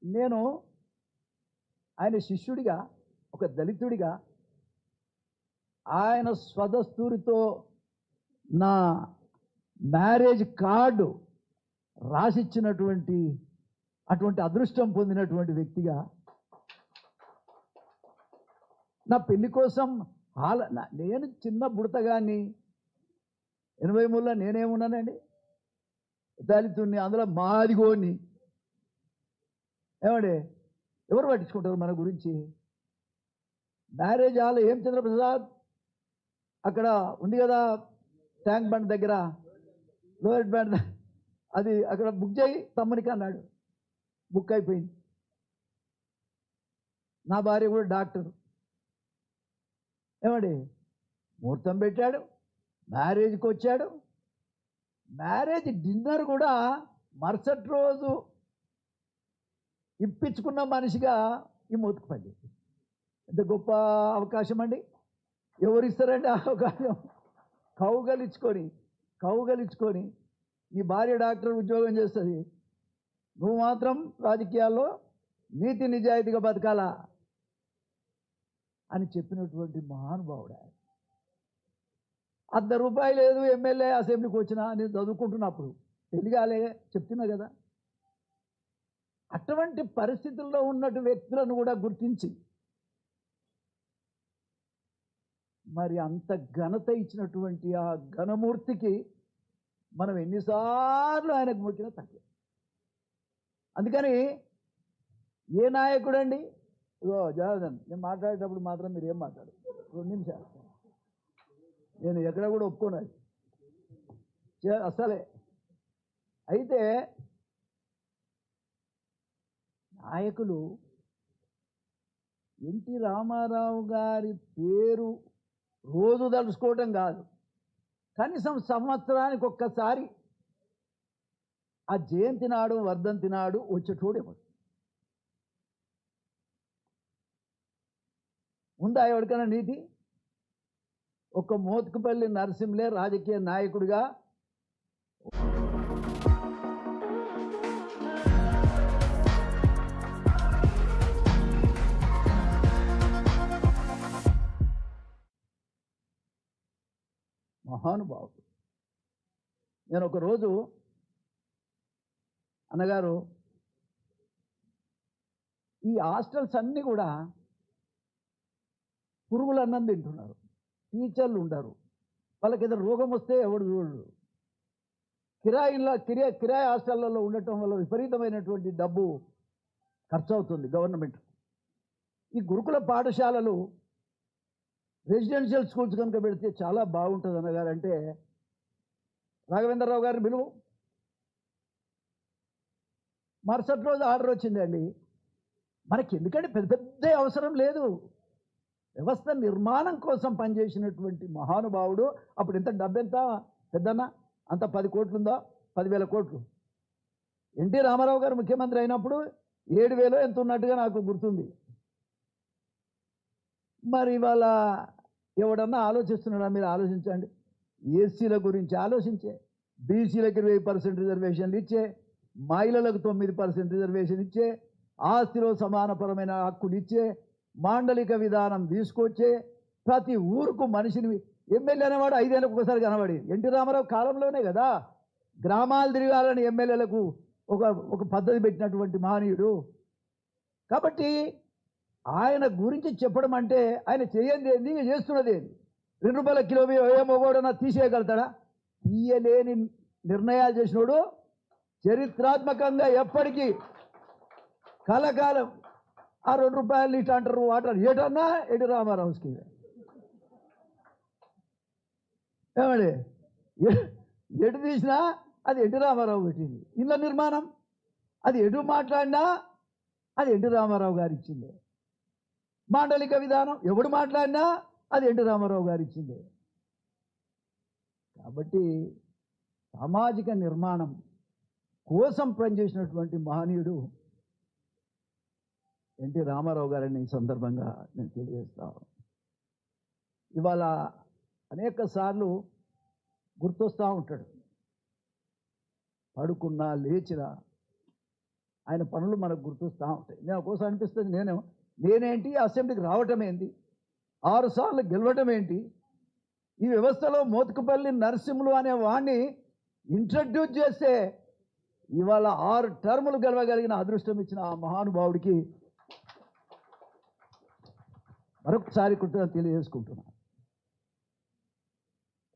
నేను ఆయన శిష్యుడిగా, ఒక దళితుడిగా ఆయన స్వదస్తూరితో నా మ్యారేజ్ కార్డు రాసిచ్చినటువంటి అటువంటి అదృష్టం పొందినటువంటి వ్యక్తిగా నా పెళ్లి కోసం నేను చిన్న బుడతగాన్ని 83లో నేనేమున్నానండి, దళితుడిని, అందులో మాదిగోని. ఏమండి, ఎవరు పట్టించుకుంటారు మన గురించి? మ్యారేజ్ హాల్ ఏం చంద్రప్రసాద్ అక్కడ ఉంది కదా ట్యాంక్ బండ్ దగ్గర, లోయర్ బ్యాండ్, అది అక్కడ బుక్ చేయి తమ్మునికి అన్నాడు. బుక్ అయిపోయింది. నా భార్య కూడా డాక్టర్. ఏమండి, ముహూర్తం పెట్టాడు, మ్యారేజ్కి వచ్చాడు. మ్యారేజ్ డిన్నర్ కూడా మరుసటి రోజు ఇప్పించుకున్న మనిషిగా ఈ మూతకు పని. ఎంత గొప్ప అవకాశం అండి! ఎవరిస్తారండి ఆ అవకాశం? కౌగలించుకొని నీ భార్య డాక్టర్ ఉద్యోగం చేస్తుంది, నువ్వు మాత్రం రాజకీయాల్లో నీతి నిజాయితీగా బతకాలా అని చెప్పినటువంటి మహానుభావుడు ఆయన. ₹1 లేదు ఎమ్మెల్యే అసెంబ్లీకి వచ్చినా నేను చదువుకుంటున్నప్పుడు, తెలియాలే చెప్తున్నా కదా. అటువంటి పరిస్థితుల్లో ఉన్నట్టు వ్యక్తులను కూడా గుర్తించి మరి అంత ఘనత ఇచ్చినటువంటి ఆ ఘనమూర్తికి మనం ఎన్నిసార్లు ఆయనకు మొక్కినా తక్కువ. అందుకని ఏ నాయకుడండి, ఇగో జనార్దన్, నేను మాట్లాడేటప్పుడు మాత్రం మీరు ఏం మాట్లాడు, 2 నిమిషాలు, నేను ఎక్కడ కూడా ఒప్పుకోను అసలే. అయితే నాయకులు ఎన్టీ రామారావు గారి పేరు రోజు తలుచుకోవటం కాదు, కనీసం సంవత్సరానికి ఒక్కసారి ఆ జయంతి నాడు, వర్ధంతి నాడు వచ్చేటోడేమో ఉందా ఎవరికైనా నీతి? ఒక మోత్కుపల్లి నరసింహులే రాజకీయ నాయకుడిగా మహానుభావుడు. నేను ఒకరోజు అన్నగారు, ఈ హాస్టల్స్ అన్నీ కూడా పురుగులు అన్నం తింటున్నారు, టీచర్లు ఉండరు, వాళ్ళకి ఏదో రోగం వస్తే ఎవడు చూడరు, కిరాయి హాస్టళ్లలో ఉండటం వల్ల విపరీతమైనటువంటి డబ్బు ఖర్చు అవుతుంది గవర్నమెంట్. ఈ గురుకుల పాఠశాలలు, రెసిడెన్షియల్ స్కూల్స్ కనుక పెడితే చాలా బాగుంటుంది అన్నగారు. అంటే రాఘవేంద్రరావు గారిని పిలువు. మరుసటి రోజు ఆర్డర్ వచ్చిందండి. మనకి ఎందుకంటే పెద్ద పెద్ద అవసరం లేదు, వ్యవస్థ నిర్మాణం కోసం పనిచేసినటువంటి మహానుభావుడు. అప్పుడు ఎంత డబ్బు, ఎంత పెద్దన్నా, అంత 10 కోట్లు ఉందా, 10,000 కోట్లు. ఎన్టీ రామారావు గారు ముఖ్యమంత్రి అయినప్పుడు 7,000 ఎంత ఉన్నట్టుగా నాకు గుర్తుంది. మరి ఇవాళ ఎవడన్నా ఆలోచిస్తున్నాడా? మీరు ఆలోచించండి. ఎస్సీల గురించి ఆలోచించే, బీసీలకు 20% రిజర్వేషన్లు ఇచ్చే, మహిళలకు 9% రిజర్వేషన్ ఇచ్చే, ఆస్తిలో సమానపరమైన హక్కులు ఇచ్చే, మాండలిక విధానం తీసుకొచ్చే, ప్రతి ఊరుకు మనిషిని ఎమ్మెల్యే అనేవాడు 5 ఏళ్ళకు ఒకసారి కనబడి. ఎన్టీ రామారావు కాలంలోనే కదా గ్రామాలు తిరగాలని ఎమ్మెల్యేలకు ఒక పద్ధతి పెట్టినటువంటి మహనీయుడు. కాబట్టి ఆయన గురించి చెప్పడం అంటే ఆయన చేయండి ఏంది, చేస్తున్నది ఏంది? ₹2 కిలో ఏమోగోడన్నా తీసేయగలుగుతాడా? తీయలేని నిర్ణయాలు చేసినోడు చరిత్రాత్మకంగా ఎప్పటికీ కలకాలం ఆ ₹2 ఇట్లా అంటారు, వాటర్ ఏటన్నా ఎన్టీ రామారావు స్కీమ్. ఏమండి, ఎటు తీసినా అది ఎన్టీ రామారావు పెట్టింది. ఇళ్ళ నిర్మాణం అది ఎటు మాట్లాడినా అది ఎన్టీ రామారావు గారు ఇచ్చిందే. మాండలిక విధానం ఎవడు మాట్లాడినా అది ఎన్టీ రామారావు గారు ఇచ్చిందే. కాబట్టి సామాజిక నిర్మాణం కోసం పనిచేసినటువంటి మహనీయుడు ఎన్టీ రామారావు గారిని ఈ సందర్భంగా నేను తెలియజేస్తాను. ఇవాళ అనేక సార్లు గుర్తొస్తూ ఉంటాడు. పడుకున్నా లేచినా ఆయన పనులు మనకు గుర్తొస్తూ ఉంటాయి. నేను ఒక్కోసారి అనిపిస్తుంది, నేనేంటి అసెంబ్లీకి రావటం ఏంటి, 6 సార్లు గెలవటం ఏంటి, ఈ వ్యవస్థలో మోత్కుపల్లి నరసింహులు అనే వాడిని ఇంట్రడ్యూస్ చేస్తే ఇవాళ 6 టర్ములు గెలవగలిగిన అదృష్టం ఇచ్చిన ఆ మహానుభావుడికి మరొకసారి కృతజ్ఞత తెలియజేసుకుంటున్నాను.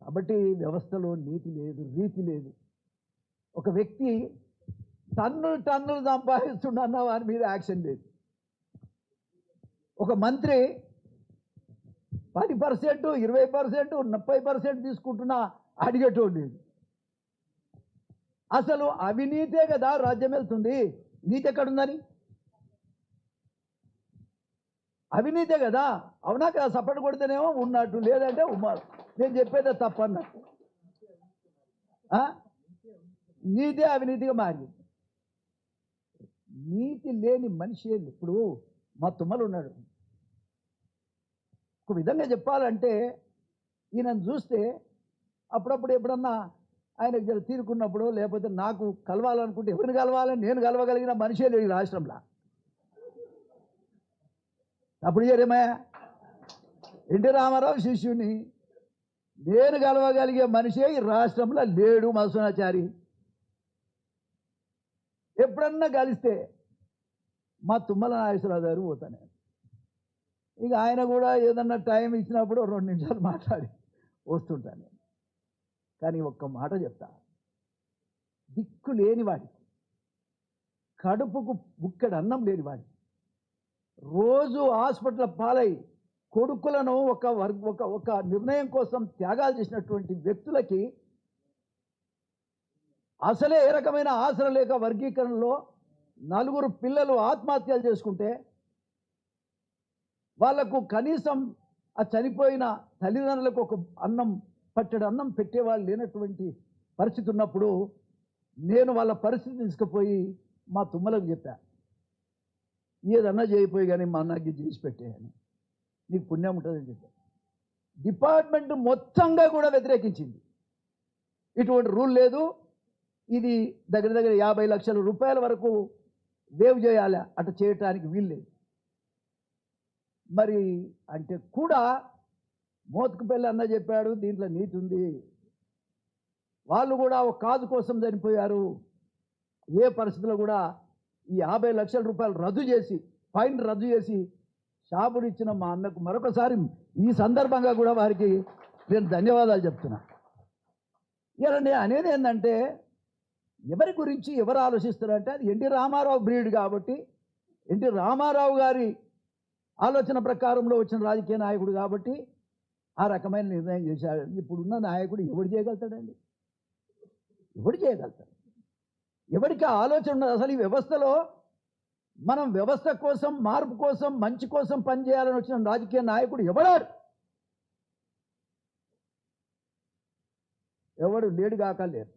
కాబట్టి వ్యవస్థలో నీతి లేదు, రీతి లేదు. ఒక వ్యక్తి టన్నులు సంపాదిస్తున్న వారి మీద యాక్షన్ లేదు. ఒక మంత్రి 10%, 20%, 30% తీసుకుంటున్నా అడిగేటోడు లేదు. అసలు అవినీతే కదా రాజ్యం వెళ్తుంది. నీతి ఎక్కడుందని? అవినీతే కదా. అవునా కదా? సపోర్ట్ కొడితేనేమో ఉన్నట్టు, లేదంటే నేను చెప్పేదే తప్పన్నట్టు. నీతే అవినీతిగా మారింది. నీతి లేని మనిషి. ఇప్పుడు మా తుమ్మలు ఉన్నాడు. ఒక విధంగా చెప్పాలంటే ఈయనను చూస్తే అప్పుడప్పుడు ఎప్పుడన్నా ఆయనకు జర తీరుకున్నప్పుడు, లేకపోతే నాకు కలవాలనుకుంటే ఎవరిని కలవాలని నేను కలవగలిగిన మనిషే లేడు ఈ రాష్ట్రంలో. అప్పుడు ఏమయ్యా, ఎన్టీ రామారావు శిష్యుని నేను కలవగలిగే మనిషే ఈ రాష్ట్రంలో లేడు. మధుసూనాచారి ఎప్పుడన్నా కలిస్తే మా తుమ్మల నాగేశ్వరరావు గారు పోతానే. ఇక ఆయన కూడా ఏదన్నా టైం ఇచ్చినప్పుడు 2 నిమిషాలు మాట్లాడి వస్తుంటాను. కానీ ఒక్క మాట చెప్తా, దిక్కు లేని వాడికి, కడుపుకు బుక్కెడు అన్నం లేని వాడికి, రోజు హాస్పిటల్ పాలై కొడుకులను ఒక నిర్ణయం కోసం త్యాగాలు చేసినటువంటి వ్యక్తులకి అసలే ఏ రకమైన ఆసర లేక వర్గీకరణలో 4 పిల్లలు ఆత్మహత్యలు చేసుకుంటే వాళ్లకు కనీసం ఆ చనిపోయిన తల్లిదండ్రులకు ఒక పట్టెడు అన్నం పెట్టేవాళ్ళు లేనటువంటి పరిస్థితి ఉన్నప్పుడు నేను వాళ్ళ పరిస్థితి తీసుకుపోయి మా తుమ్మలకు చెప్పా, ఏదన్నా చేయిపోయి కానీ మా అన్నకి చేసి పెట్టేయని, నీకు పుణ్యం ఉంటుందని చెప్పా. డిపార్ట్మెంట్ మొత్తంగా కూడా వ్యతిరేకించింది. ఇటువంటి రూల్ లేదు, ఇది దగ్గర 50 లక్షల రూపాయల వరకు వేవ్ చేయాలి, అటు చేయటానికి వీల్లేదు. మరి అంటే కూడా మోత్కుపల్లి అన్న చెప్పాడు, దీంట్లో నీతి ఉంది. వాళ్ళు కూడా ఒక కాజు కోసం చనిపోయారు. ఏ పరిస్థితుల్లో కూడా ఈ 50 లక్షల రూపాయలు రద్దు చేసి, ఫైన్ రద్దు చేసి షాపుడు ఇచ్చిన మా అన్నకు మరొకసారి ఈ సందర్భంగా కూడా వారికి నేను ధన్యవాదాలు చెప్తున్నా. ఇలా నేను అనేది ఏంటంటే, ఎవరి గురించి ఎవరు ఆలోచిస్తారంటే అది ఎన్టీ రామారావు బ్రీడ్ కాబట్టి, ఎన్టీ రామారావు గారి ఆలోచన ప్రకారంలో వచ్చిన రాజకీయ నాయకుడు కాబట్టి ఆ రకమైన నిర్ణయం చేశాడు. ఇప్పుడున్న నాయకుడు ఎవడు చేయగలుగుతాడండి? ఎవడు చేయగలుగుతాడు? ఎవరికి ఆలోచన ఉన్నది? అసలు ఈ వ్యవస్థలో మనం వ్యవస్థ కోసం, మార్పు కోసం, మంచి కోసం పనిచేయాలని వచ్చిన రాజకీయ నాయకుడు ఎవడాడు? ఎవడు లేడు కాక లేరు.